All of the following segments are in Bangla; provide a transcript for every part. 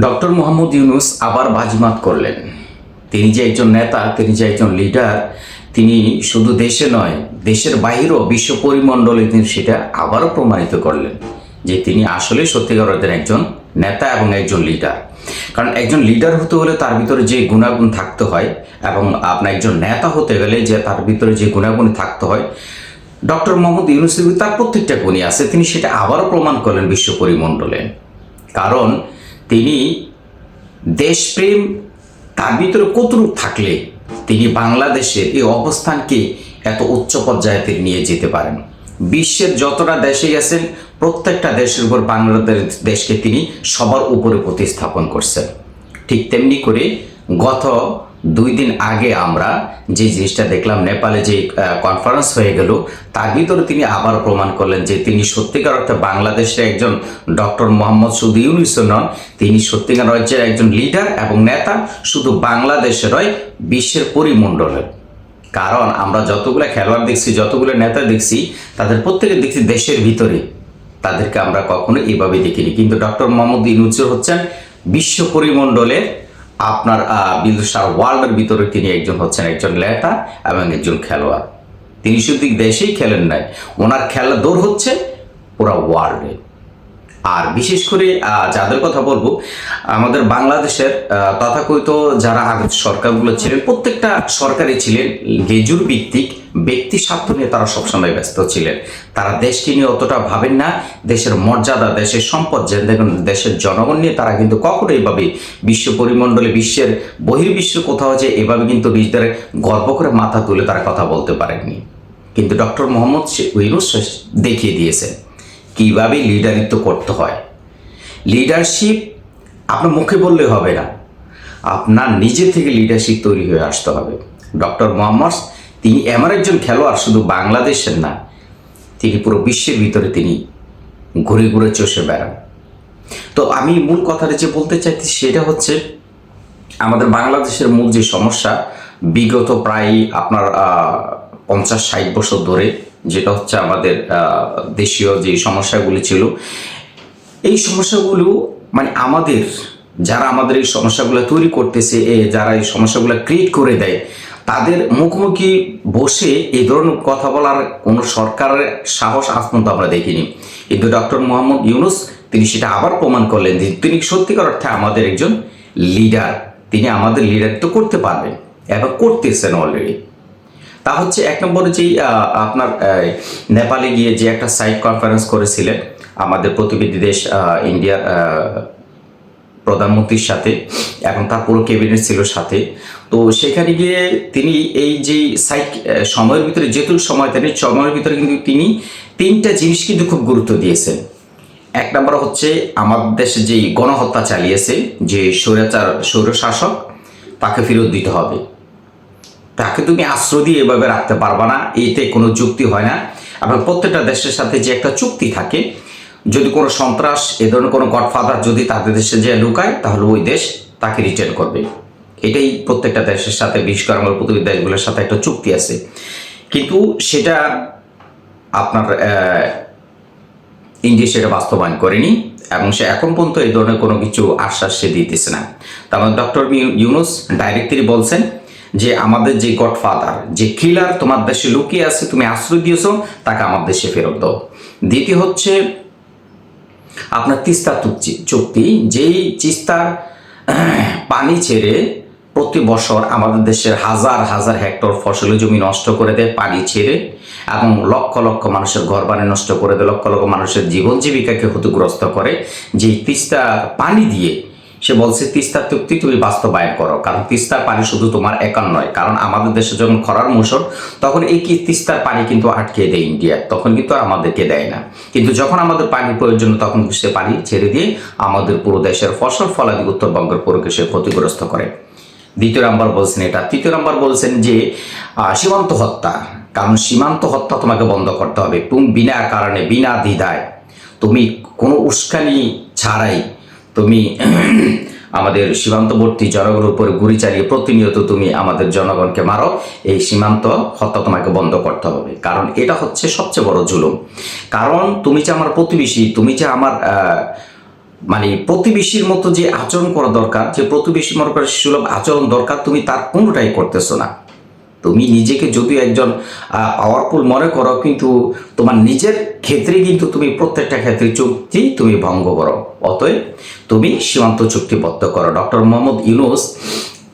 ডক্টর মোহাম্মদ ইউনূস আবার বাজিমাত করলেন। তিনি যে একজন নেতা, তিনি যে একজন লিডার, তিনি শুধু দেশে নয়, দেশের বাইরেও বিশ্ব পরিমণ্ডলে তিনি সেটা আবারও প্রমাণিত করলেন যে তিনি আসলে সত্যিকার অর্থে একজন নেতা এবং একজন লিডার। কারণ একজন লিডার হতে হলে তার ভিতরে যে গুণাগুণ থাকতে হয়, এবং আপনার একজন নেতা হতে গেলে যে তার ভিতরে যে গুণাগুণ থাকতে হয়, ডক্টর মোহাম্মদ ইউনূসের তার প্রত্যেকটা গুণই আছে। তিনি সেটা আবারও প্রমাণ করলেন বিশ্ব পরিমণ্ডলে। কারণ তিনি দেশপ্রেম তার ভিতরে কতটুকু থাকলে তিনি বাংলাদেশের এই অবস্থানকে এত উচ্চ পর্যায়ে তিনি নিয়ে যেতে পারেন। বিশ্বের যতটা দেশে গেছেন, প্রত্যেকটা দেশের উপর বাংলাদেশ দেশকে তিনি সবার উপরে প্রতিস্থাপন করছেন। ঠিক তেমনি করে গত 2 দিন আগে আমরা যে জিনিসটা দেখলাম, নেপালে যে কনফারেন্স হয়ে গেল, তার ভিতরে তিনি আবার প্রমাণ করলেন যে তিনি সত্যিকার অর্থে বাংলাদেশের একজন ডক্টর মোহাম্মদ শুধু ইউনূস নন, তিনি সত্যিকার অর্থে একজন লিডার এবং নেতা, শুধু বাংলাদেশের নয়, বিশ্বের পরিমণ্ডলের। কারণ আমরা যতগুলো খেলোয়াড় দেখছি, যতগুলো নেতা দেখছি, তাদের প্রত্যেকে দেখছি দেশের ভিতরে, তাদেরকে আমরা কখনো এভাবে দেখিনি। কিন্তু ডক্টর মোহাম্মদ ইউনূস হচ্ছেন বিশ্ব পরিমণ্ডলের, আপনার সারা ওয়ার্ল্ডের ভিতরে তিনি হচ্ছেন একজন নেতা এবং একজন খেলোয়াড়। তিনি শুধু দেশেই খেলেন নাই, ওনার খেলা দৌড় হচ্ছে পুরো ওয়ার্ল্ডে। আর বিশেষ করে যাদের কথা বলবো, আমাদের বাংলাদেশের তথাকথিত যারা আগের সরকারগুলো ছিলেন, প্রত্যেকটা সরকারই ছিলেন লেজুর ভিত্তিক, ব্যক্তি স্বার্থ নিয়ে তারা সবসময় ব্যস্ত ছিলেন। তারা দেশকে নিয়ে অতটা ভাবেন না, দেশের মর্যাদা, দেশের সম্পদ, দেখুন দেশের জনগণ নিয়ে তারা কিন্তু কখনো এইভাবে বিশ্ব পরিমণ্ডলে, বিশ্বের বহির্বিশ্ব কোথাও যে এভাবে কিন্তু নিজেদের গর্ব করে মাথা তুলে তারা কথা বলতে পারেননি। কিন্তু ডক্টর মোহাম্মদ ইউনূস দেখিয়ে দিয়েছেন কিভাবে লিডারিত্ব করতে হয়। লিডারশিপ আপনার মুখে বললে হবে না, আপনার নিজে থেকে লিডারশিপ তৈরি হয়ে আসতে হবে। ডক্টর মোহাম্মদ তিনি এমন একজন খেলোয়াড়, শুধু বাংলাদেশের না, তিনি পুরো বিশ্বের ভিতরে তিনি ঘুরে ঘুরে চষে বেড়ান। তো আমি মূল কথাটা যে বলতে চাইছি সেটা হচ্ছে, আমাদের বাংলাদেশের মূল যে সমস্যা বিগত প্রায় আপনার 50-60 বছর ধরে, যেটা হচ্ছে আমাদের দেশীয় যে সমস্যাগুলি ছিল, এই সমস্যাগুলো মানে আমাদের যারা আমাদের এই সমস্যাগুলো তৈরি করতেছে, যারা এই সমস্যাগুলো ক্রিয়েট করে দেয়, তাদের মুখোমুখি বসে এই ধরনের কথা বলার কোনো সরকারের সাহস আজ পর্যন্ত আমরা দেখিনি। কিন্তু ডক্টর মোহাম্মদ ইউনূস তিনি সেটা আবার প্রমাণ করলেন যে তিনি সত্যিকার অর্থে আমাদের একজন লিডার, তিনি আমাদের লিডারিত্ব করতে পারবেন এবং করতেছেন অলরেডি। তা হচ্ছে 1 নম্বরে যেই আপনার নেপালে গিয়ে যে একটা সাইড কনফারেন্স করেছিলেন আমাদের প্রতিবেশী দেশ ইন্ডিয়ার প্রধানমন্ত্রীর সাথে, এবং তার পুরো ক্যাবিনেট ছিল সাথে। তো সেখানে গিয়ে তিনি এই যে সাইড সময়ের ভিতরে, যেটুকু সময় তিনি সময়ের ভিতরে কিন্তু তিনি 3টা জিনিস কিন্তু খুব গুরুত্ব দিয়েছেন। 1 নম্বর হচ্ছে আমাদের দেশে যেই গণহত্যা চালিয়েছে যে স্বৈরশাসক, তাকে ফেরত দিতে হবে। তাকে তুমি আশ্রয় দিয়ে এভাবে রাখতে পারবা না, এতে কোনো যুক্তি হয় না। এবং প্রত্যেকটা দেশের সাথে যে একটা চুক্তি থাকে, যদি কোনো সন্ত্রাস এ ধরনের কোনো গডফাদার যদি তাদের দেশে যে লুকায়, তাহলে ওই দেশ তাকে রিটার্ন করবে। এটাই প্রত্যেকটা দেশের সাথে, বিশেষ করে আমার প্রতিবেশী দেশগুলোর সাথে একটা চুক্তি আছে। কিন্তু সেটা আপনার ইন্ডিয়া সেটা বাস্তবায়ন করেনি, এবং সে এখন পর্যন্ত এই ধরনের কোনো কিছু আশ্বাস সে দিতেছে না। তারপর ডক্টর ইউনূস ডাইরেক্টলি বলছেন যে আমাদের যে গডফাদার, যে কিলার তোমার দেশে লুকিয়ে আছে, তুমি আশ্রয় দিয়েছো, তাকে আমার দেশে ফেরত দাও। দ্বিতীয় হচ্ছে আপনার তিস্তা চুক্তি, যেই তিস্তার পানি ছেড়ে প্রতি বছর আমাদের দেশের হাজার হাজার হেক্টর ফসলি জমি নষ্ট করে দেয় পানি ছেড়ে, এবং লক্ষ লক্ষ মানুষের ঘরবাড়ি নষ্ট করে দেয়, লক্ষ লক্ষ মানুষের জীবন জীবিকাকে ক্ষতিগ্রস্ত করে। যে তিস্তার পানি দিয়ে সে বলছে তিস্তার চুক্তি তুমি বাস্তবায়ন করো, কারণ তিস্তার পানি শুধু তোমার একার নয়। কারণ আমাদের দেশে যখন খরার মৌসুম, তখন এই তিস্তার পানি কিন্তু আটকে দেয় ইন্ডিয়া, তখন কিন্তু আমাদেরকে দেয় না। কিন্তু যখন আমাদের পানির প্রয়োজন, তখন সে পানি ছেড়ে দিয়ে আমাদের পুরো দেশের ফসল ফলাদি উত্তরবঙ্গের পুরোকে সে ক্ষতিগ্রস্ত করে। 2 নম্বর বলছেন এটা। 3 নম্বর বলছেন যে সীমান্ত হত্যা, কারণ সীমান্ত হত্যা তোমাকে বন্ধ করতে হবে। তুমি বিনা কারণে, বিনা দ্বিধায়, তুমি কোনো উস্কানি ছাড়াই তুমি আমাদের সীমান্তবর্তী জনগণের উপরে গুলি চালিয়ে প্রতিনিয়ত তুমি আমাদের জনগণকে মারো। এই সীমান্ত হত্যা তোমাকে বন্ধ করতে হবে, কারণ এটা হচ্ছে সবচেয়ে বড় জুলুম। কারণ তুমি যে আমার প্রতিবেশী, তুমি যে আমার মানে প্রতিবেশীর মতো যে আচরণ করা দরকার, যে প্রতিবেশী মনে করে সুলভ আচরণ দরকার, তুমি তার কোনোটাই করতেছো না। তুমি নিজেকে যদিও একজন পাওয়ারফুল মনে করো, কিন্তু তোমার নিজের ক্ষেত্রে কিন্তু তুমি প্রত্যেকটা ক্ষেত্রে চুক্তি তুমি ভঙ্গ করো। অতএব তুমি সীমান্ত চুক্তিবদ্ধ করো। ডক্টর মোহাম্মদ ইউনূস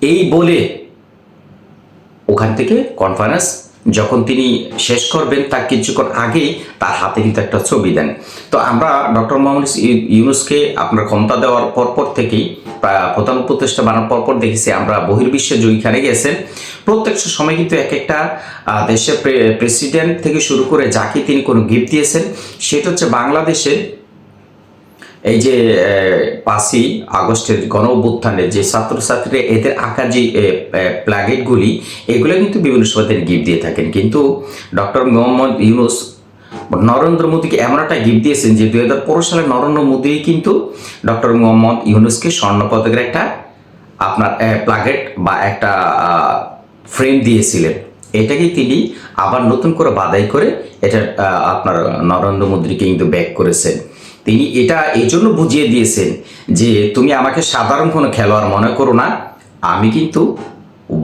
এই বলে ওখান থেকে কনফারেন্স যখন তিনি শেষ করবেন তার কিছুক্ষণ আগে তার হাতে কিন্তু একটা ছবি দেন। তো আমরা ডক্টর মোহাম্মদ ইউনূসকে আপনার ক্ষমতা দেওয়ার পরপর থেকেই, প্রধান উপদেষ্টা বানানোর পরপর দেখেছি আমরা বহির্বিশ্বে যেখানে গেছেন প্রত্যেকটা সময় কিন্তু এক একটা দেশের প্রেসিডেন্ট থেকে শুরু করে যাকে তিনি কোনো গিফট দিয়েছেন, সেটা হচ্ছে বাংলাদেশের এই যে 5ই আগস্টের গণ অভ্যুত্থানের যে ছাত্রছাত্রীরা এদের আঁকা যে প্লাগেটগুলি, এগুলো কিন্তু বিভিন্ন সময় তিনি গিফট দিয়ে থাকেন। কিন্তু ডক্টর মোহাম্মদ ইউনূস নরেন্দ্র মোদীকে এমন একটা গিফট দিয়েছেন যে 2015 সালে নরেন্দ্র মোদী কিন্তু ডক্টর মোহাম্মদ ইউনূসকে স্বর্ণপদকের একটা আপনার প্লাগেট বা একটা ফ্রেম দিয়েছিলেন। এটাকে তিনি আবার নতুন করে বাদাই করে এটা আপনার নরেন্দ্র মোদীকে কিন্তু ব্যাক করেছেন। তিনি এটা এই জন্য বুঝিয়ে দিয়েছেন যে তুমি আমাকে সাধারণ কোনো খেলোয়াড় মনে করো না, আমি কিন্তু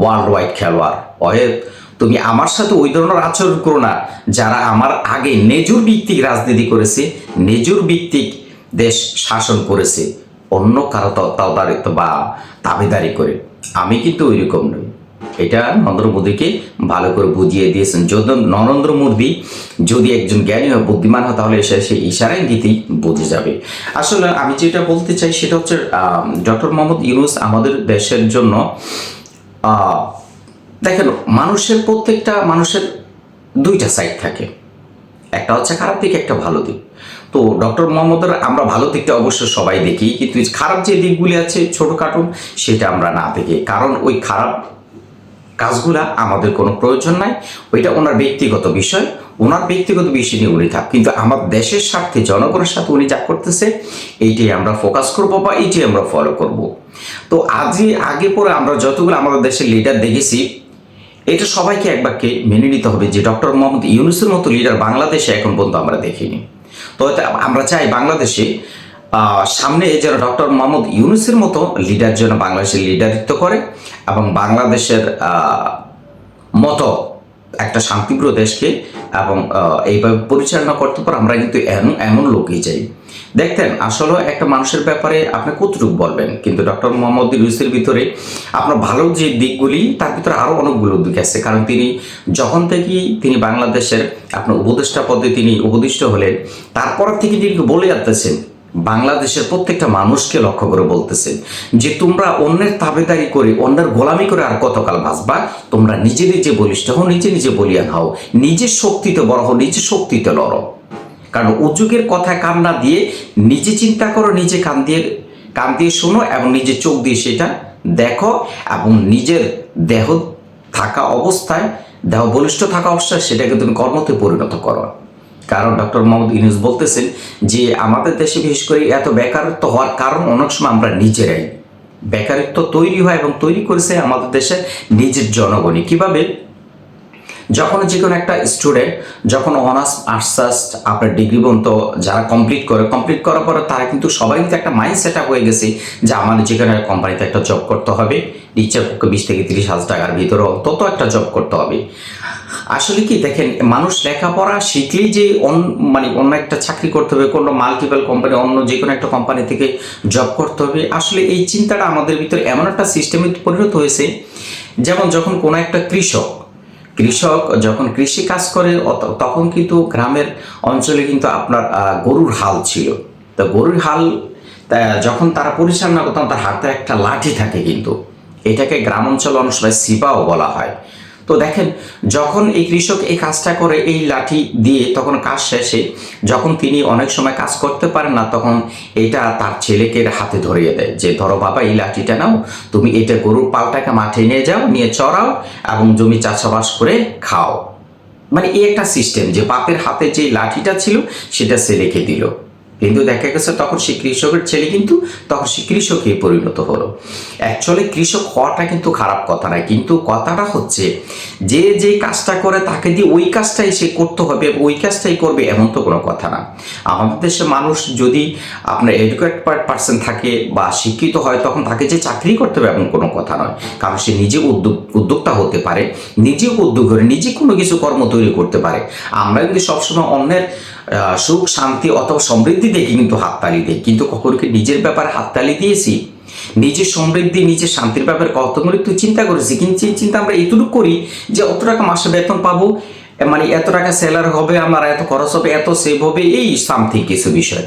ওয়ার্ল্ড ওয়াইড খেলোয়াড়। অতএব তুমি আমার সাথে ওই ধরনের আচরণ করো না যারা আমার আগে নেজুর ভিত্তিক রাজনীতি করেছে, নেজুর ভিত্তিক দেশ শাসন করেছে অন্য কারো তত্ত্বাবধারিত বা দাবিদারি করে। আমি কিন্তু ওই রকম নই। এটা নরেন্দ্র মোদীকে ভালো করে বুঝিয়ে দিয়েছেন। যদি নরেন্দ্র মোদী যদি একজন জ্ঞানী হয়, বুদ্ধিমান হয়, তাহলে সে ইশারায় গীতি বুঝে যাবে। আসলে আমি যেটা বলতে চাই সেটা হচ্ছে ডক্টর মোহাম্মদ ইউনূস আমাদের দেশের জন্য দেখেন, প্রত্যেকটা মানুষের দুইটা সাইড থাকে, একটা হচ্ছে খারাপ দিক, একটা ভালো দিক। তো ডক্টর মোহাম্মদের আমরা ভালো দিকটা অবশ্য সবাই দেখি, কিন্তু খারাপ যে দিকগুলি আছে ছোটখাটো সেটা আমরা না দেখি, কারণ ওই খারাপ কাজগুলা আমাদের কোনো প্রয়োজন নাই। ওইটা ওনার ব্যক্তিগত বিষয়, ওনার ব্যক্তিগত বিষয় নিয়ে উনি থাক, কিন্তু আমার দেশের স্বার্থে জনগণের সাথে উনি যা করতেছে এইটাই আমরা ফোকাস করব বা এইটাই আমরা ফলো করব। তো আগে পরে আমরা যতগুলো আমাদের দেশের লিডার দেখেছি, এটা সবাইকে এক বাক্যে মেনে নিতে হবে যে ডক্টর মোহাম্মদ ইউনূসের মতো লিডার বাংলাদেশে এখন পর্যন্ত আমরা দেখিনি। তো আমরা চাই বাংলাদেশে সামনে যেন ডক্টর মোহাম্মদ ইউনূসের মতো লিডার যেন বাংলাদেশের লিডারিত্ব করে এবং বাংলাদেশের মতো একটা শান্তিপ্রিয় দেশকে এবং এইভাবে পরিচালনা করতে পারে। আমরা কিন্তু এমন লোকই চাই। দেখতেন আসলে একটা মানুষের ব্যাপারে আপনি কতটুকু বলবেন, কিন্তু ডক্টর মোহাম্মদ ইউনূসের ভিতরে আপনার ভালো যে দিকগুলি, তার ভিতরে আরও অনেকগুলো দিক আছে। কারণ তিনি যখন থেকেই তিনি বাংলাদেশের আপনার উপদেষ্টা পদে তিনি উপদিষ্ট হলেন, তারপর থেকে তিনি বলে যাচ্ছেন বাংলাদেশের প্রত্যেকটা মানুষকে লক্ষ্য করে বলতেছেন যে তোমরা অন্যের তাবেদারি করে, অন্যের গোলামি করে আর কতকাল বাঁচবা, তোমরা নিজে নিজে বলিষ্ঠ হও, নিজে বলিয়ান হও, নিজের শক্তিতে বড় হও, নিজের শক্তিতে লড়ো। কারণ উদ্যোগের কথায় কান না দিয়ে নিজে চিন্তা করো, নিজে কান দিয়ে শোনো এবং নিজের চোখ দিয়ে সেটা দেখো এবং নিজের দেহ বলিষ্ঠ থাকা অবস্থায় সেটাকে তুমি কর্মতে পরিণত করো। কারণ ডক্টর মোহাম্মদ ইউনূস বলতেছেন যে আমাদের দেশে বিশেষ করে এত বেকারত্ব হওয়ার কারণ অনেক সময় আমরা নিজেরাই বেকারত্ব তৈরি হয় এবং তৈরি করেছে আমাদের দেশে নিজের জনগণই। কিভাবে? যখন যে কোনো একটা স্টুডেন্ট যখন অনার্স মাস্টার্স আপনার ডিগ্রি পর্যন্ত যারা কমপ্লিট করার পরে তারা কিন্তু সবাই কিন্তু একটা মাইন্ড সেট আপ হয়ে গেছে যে আমাদের যেখানে কোম্পানিতে একটা জব করতে হবে, নিচের পক্ষে 20 থেকে 30 হাজার টাকার ভিতরে তত একটা জব করতে হবে। আসলে কি দেখেন, মানুষ লেখাপড়া শিখলেই যে অন্য একটা চাকরি করতে হবে, কোনো মাল্টিপল কোম্পানি, অন্য যে কোনো একটা কোম্পানি থেকে জব করতে হবে, আসলে এই চিন্তাটা আমাদের ভিতরে এমন একটা সিস্টেমে পরিণত হয়েছে। যেমন যখন কোনো একটা কৃষক যখন কৃষি কাজ করে তখন কিন্তু গ্রামের অঞ্চলে কিন্তু আপনার গরুর হাল ছিল। তো গরুর হাল যখন তারা পরিচালনা করতাম তার হাতে একটা লাঠি থাকে, কিন্তু এটাকে গ্রাম অঞ্চলে অনেক সময় সিপাও বলা হয়। তো দেখেন যখন এই কৃষক এই কাজটা করে এই লাঠি দিয়ে, তখন কাজ শেষে যখন তিনি অনেক সময় কাজ করতে পারেন না, তখন এটা তার ছেলেকে হাতে ধরিয়ে দেয় যে ধরো বাবা এই লাঠিটা নাও, তুমি এটা গরুর পালটাকে মাঠে নিয়ে যাও, নিয়ে চড়াও এবং জমি চাষাবাস করে খাও। মানে এই একটা সিস্টেম যে বাপের হাতে যে লাঠিটা ছিল সেটা ছেলেকে দিল। কিন্তু দেখা গেছে তখন সে কৃষকের ছেলে কিন্তু তখন সে কৃষকে পরিণত হলো। অ্যাকচুয়ালি কৃষক হওয়াটা কিন্তু খারাপ কথা নয়, কিন্তু কথাটা হচ্ছে যে যে কাজটা করে তাকে দিয়ে ওই কাজটাই সে করতে হবে, ওই কাজটাই করবে এমন তো কোনো কথা না। আমাদের দেশে মানুষ যদি আপনার এডুকেটেড পার্সন থাকে বা শিক্ষিত হয় তখন তাকে যে চাকরি করতে হবে এমন কোনো কথা নয়, কারণ সে নিজে উদ্যোক্তা হতে পারে, নিজে উদ্যোগ করে নিজে কোনো কিছু কর্ম তৈরি করতে পারে। আমরা যদি সবসময় অন্যের সুখ শান্তি অথবা সমৃদ্ধি দেখে কিন্তু হাততালি দিই, কিন্তু কখনো কি নিজের ব্যাপারে হাততালি দিয়েছি? নিজের সমৃদ্ধি নিজের শান্তির ব্যাপারে কতগুলো একটু চিন্তা করেছি? কিন্তু চিন্তা আমরা এতটুকু করি যে অত টাকা মাসে বেতন পাবো, মানে এত টাকা স্যালারি হবে, আমার এত খরচ হবে, এত সেভ হবে, এই সামথিং কিছু বিষয়।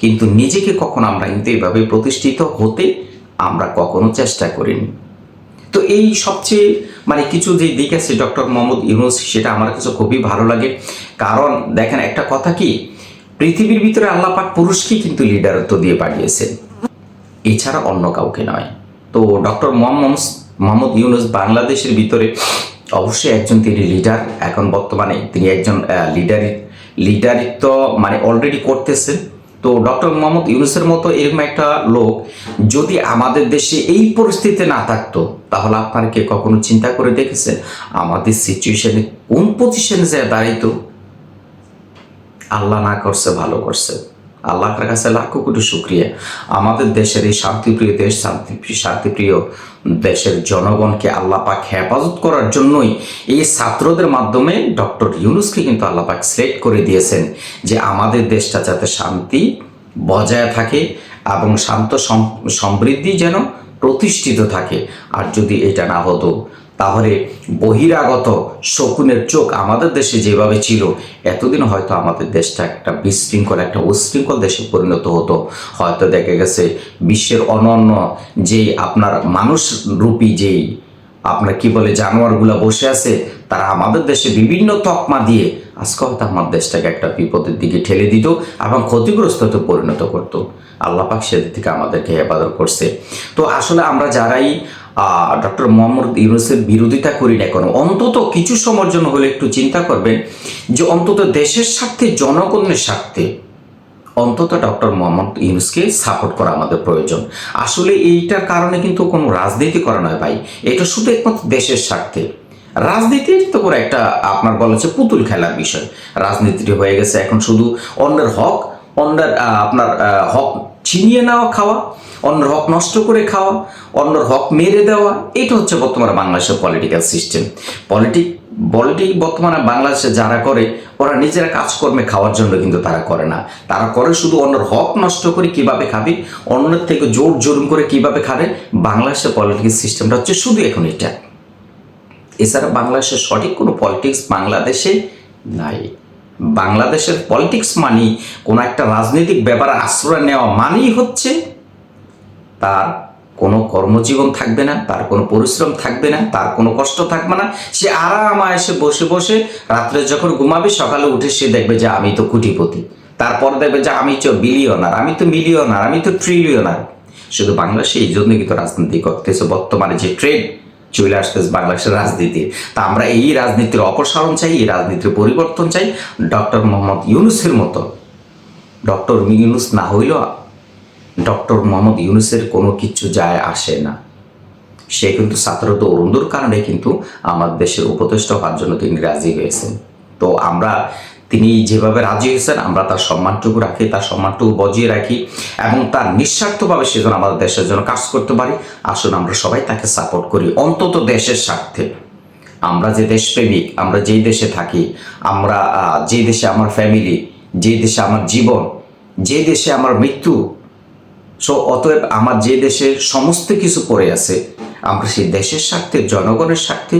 কিন্তু নিজেকে কখনো আমরা কিন্তু এইভাবে প্রতিষ্ঠিত হতে আমরা কখনো চেষ্টা করিনি। তো এই সবচেয়ে মানে কিছু যে দিক আছে ডক্টর মোহাম্মদ ইউনূস, সেটা আমার কাছে খুবই ভালো লাগে। কারণ দেখেন একটা কথা কি, পৃথিবীর ভিতরে আল্লাহ পাক পুরুষকে কিন্তু লিডারত্ব দিয়ে পাঠিয়েছেন, এছাড়া অন্য কাউকে নয়। তো ডক্টর মোহাম্মদ ইউনূস বাংলাদেশের ভিতরে অবশ্যই একজন তিনি লিডার, এখন বর্তমানে তিনি একজন লিডারিত্ব মানে অলরেডি করতেছেন। তো ডক্টর মোহাম্মদ ইউনূসের মতো এরকম একটা লোক যদি আমাদের দেশে এই পরিস্থিতিতে না থাকতো, তাহলে আপনারা কে কখনো চিন্তা করে দেখেছেন আমাদের সিচুয়েশনে কোন পজিশনে যে দাঁড়াইতো? আল্লাহ না করছে ভালো করছে, আল্লাহর কাছে লাখো কোটি শুকরিয়া। আমাদের দেশের এই শান্তিপ্রিয় দেশ, শান্তিপ্রিয় দেশের জনগণকে আল্লাহ পাক হেফাজত করার জন্যই এই ছাত্রদের মাধ্যমে ডক্টর ইউনূসকে কিন্তু আল্লাহ পাক সিলেক্ট করে দিয়েছেন যে আমাদের দেশটা যাতে শান্তি বজায় থাকে এবং শান্ত সমৃদ্ধি যেন প্রতিষ্ঠিত থাকে। আর যদি এটা না হতো তাহলে বহিরাগত শকুনের চোখ আমাদের দেশে যেভাবে ছিল, এতদিন হয়তো আমাদের দেশটা একটা বিশৃঙ্খল, একটা উশৃঙ্খল দেশে পরিণত হতো। হয়তো দেখা গেছে বিশ্বের অনন্য যেই আপনার মানুষ রূপী যেই আপনার কি বলে জানোয়ারগুলো বসে আছে, তারা আমাদের দেশে বিভিন্ন তকমা দিয়ে আজকে হয়তো আমার দেশটাকে একটা বিপদের দিকে ঠেলে দিত এবং ক্ষতিগ্রস্ততে পরিণত করতো। আল্লাহ পাক সেদিক থেকে আমাদেরকে হেফাজত করছে। তো আসলে আমরা যারাই ডক্টর মোহাম্মদ ইউনূসের বিরোধিতা করি না কেন, অন্তত কিছু সময়ের জন্য হলে একটু চিন্তা করবেন যে অন্তত দেশের স্বার্থে, জনগণের স্বার্থে অন্তত ডক্টর মোহাম্মদ ইউনূসকে সাপোর্ট করা আমাদের প্রয়োজন। আসলে এইটার কারণে কিন্তু কোনো রাজনীতি করা নয় ভাই, এটা শুধু একমাত্র দেশের স্বার্থে। রাজনীতির তো করে একটা আপনার বলা হচ্ছে পুতুল খেলার বিষয়, রাজনীতিটি হয়ে গেছে এখন শুধু অন্যের হক, অন্যের আপনার হক ছিনিয়ে নেওয়া, খাওয়া, অন্যের হক নষ্ট করে খাওয়া, অন্যের হক মেরে দেওয়া, এটা হচ্ছে বর্তমানে বাংলাদেশের পলিটিক্যাল সিস্টেম। পলিটিক বর্তমানে বাংলাদেশে যারা করে, ওরা নিজেরা কাজকর্মে খাওয়ার জন্য কিন্তু তারা করে না, তারা করে শুধু অন্যের হক নষ্ট করে কিভাবে খাবে, অন্যের থেকে জোর জুলুম করে কিভাবে খাবে। বাংলাদেশের পলিটিক্যাল সিস্টেমটা হচ্ছে শুধু এখন এটা, এছাড়া বাংলাদেশের সঠিক কোনো পলিটিক্স বাংলাদেশে নাই। বাংলাদেশের পলিটিক্স মানি কোনো একটা রাজনৈতিক ব্যাপারে আশ্রয় নেওয়া মানেই হচ্ছে তার কোনো কর্মজীবন থাকবে না, তার কোনো পরিশ্রম থাকবে না, তার কোনো কষ্ট থাকবে না। সে আরাম এসে বসে বসে রাত্রে যখন ঘুমাবে, সকালে উঠে সে দেখবে যে আমি তো কোটিপতি, তারপর দেখবে যে আমি তো বিলিয়নার, আমি তো মিলিয়নার, আমি তো ট্রিলিয়নার। শুধু বাংলাদেশে এই জন্য কিন্তু রাজনীতি করতেছে, বর্তমানে যে ট্রেড চলে আসতেছে বাংলাদেশের রাজনীতির। তা আমরা এই রাজনীতির অপসারণ চাই, এই রাজনীতির পরিবর্তন চাই। ডক্টর মোহাম্মদ ইউনূসের মতো, ডক্টর ইউনূস না হইলেও ডক্টর মোহাম্মদ ইউনূসের কোনো কিছু যায় আসে না। সে কিন্তু ছাত্রত্ব অরুন্ধুর কারণে কিন্তু আমার দেশের উপদেষ্টা হওয়ার জন্য তিনি রাজি হয়েছেন। তো আমরা তিনি যেভাবে রাজি হয়েছেন আমরা তার সম্মানটুকু রাখি, তার সম্মানটুকু বজিয়ে রাখি এবং তার নিঃস্বার্থভাবে সে যেন আমাদের দেশের জন্য কাজ করতে পারি। আসুন আমরা সবাই তাকে সাপোর্ট করি, অন্তত দেশের স্বার্থে। আমরা যে দেশপ্রেমিক, আমরা যেই দেশে থাকি, আমরা যে দেশে আমার ফ্যামিলি, যে দেশে আমার জীবন, যে দেশে আমার মৃত্যু, অতএব আমার যে দেশে সমস্ত কিছু পড়ে আছে, আমরা সেই দেশের স্বার্থে, জনগণের স্বার্থে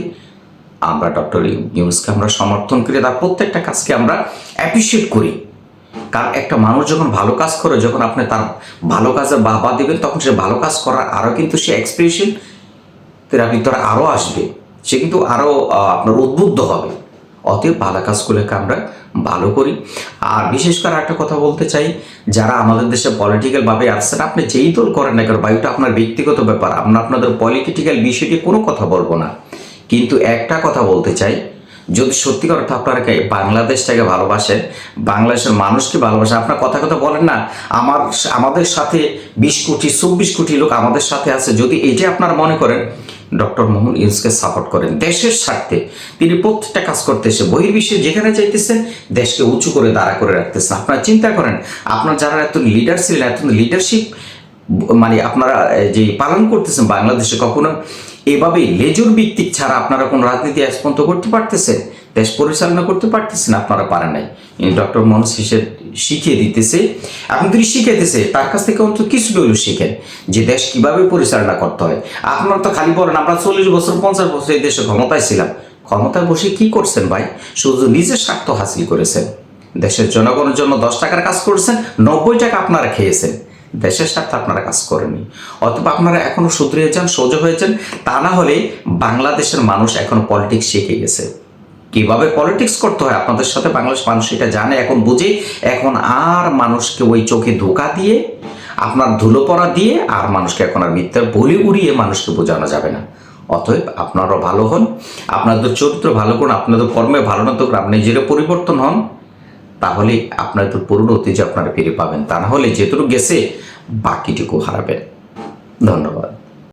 আমরা ডক্টর ইউনূসকে আমরা সমর্থন করি, তার প্রত্যেকটা কাজকে আমরা অ্যাপ্রিসিয়েট করি। কারণ একটা মানুষ যখন ভালো কাজ করে, যখন আপনি তার ভালো কাজের বাহবা দেবেন, তখন সে ভালো কাজ করার আরও কিন্তু সে এক্সপ্রেশন তার ভিতরে আরও আসবে, সে কিন্তু আরও আপনার উদ্বুদ্ধ হবে। অতএব ভালো কাজগুলোকে আমরা ভালো করি। আর বিশেষ করে একটা কথা বলতে চাই, যারা আমাদের দেশে পলিটিক্যালভাবে আসছেন, আপনি যেই দল করেন না কেন, বায়ুটা আপনার ব্যক্তিগত ব্যাপার, আমরা আপনাদের পলিটিক্যাল বিষয়টি কোনো কথা বলবো না। কিন্তু একটা কথা বলতে চাই, যদি সত্যিকার অর্থে আপনারা বাংলাদেশটাকে ভালোবাসেন, বাংলাদেশের মানুষকে ভালোবাসেন, আপনার কথা কথা বলেন না আমাদের সাথে 20 কোটি 24 কোটি লোক আমাদের সাথে আছে, যদি এইটা আপনারা মনে করেন ডক্টর মোহাম্মদ ইউনূসকে সাপোর্ট করেন দেশের স্বার্থে, তিনি প্রত্যেকটা কাজ করতেছে, বহির্বিশ্বে যেখানে চাইতেছেন দেশকে উঁচু করে দাঁড়া করে রাখতেছেন। আপনারা চিন্তা করেন, আপনার যারা এত লিডার ছিলেন, এত লিডারশিপ মানে আপনারা যে পালন করতেছেন বাংলাদেশে, কখনো এভাবে লেজুর ভিত্তিক ছাড়া আপনারা কোনো রাজনীতি আজ পর্যন্ত করতে পারতেছেন, দেশ পরিচালনা করতে পারতেছেন? আপনারা পারেন নাই। ডক্টর মোহাম্মদ শিখিয়ে দিতেছে, আপনি যদি শিখাইতেছে তার কাছ থেকে অন্তত কিছু হলেও শিখেন যে দেশ কিভাবে পরিচালনা করতে হয়। আপনারা তো খালি বলেন আমরা 40 বছর 50 বছর এই দেশে ক্ষমতায় ছিলাম। ক্ষমতায় বসে কি করছেন ভাই? শুধু নিজের স্বার্থ হাসিল করেছেন, দেশের জনগণের জন্য 10 টাকার কাজ করেছেন, 90 টাকা আপনারা খেয়েছেন, দেশের স্বার্থে আপনারা কাজ করেননি। অথবা আপনারা এখনো শুধরে যান, সোজা হয়েছেন, তা না হলে বাংলাদেশের মানুষ এখনো পলিটিক্স শিখে গেছে, কিভাবে পলিটিক্স করতে হয় আপনাদের সাথে বাংলাদেশ মানুষ এটা জানে, এখন বুঝে। এখন আর মানুষকে ওই চোখে ধোকা দিয়ে, আপনার ধুলো পড়া দিয়ে আর মানুষকে এখন আর মিথ্যার বলি উড়িয়ে মানুষকে বোঝানো যাবে না। অতএব আপনারাও ভালো হন, আপনাদের চরিত্র ভালো করুন, আপনাদের কর্মে ভালো না তো আপনি নিজেরা পরিবর্তন হন, তাহলে আপনাদের পুরনো ঐতিহ্য আপনারা ফিরে পাবেন। তা না হলে যেটুকু গেছে বাকিটুকু হারাবেন। ধন্যবাদ।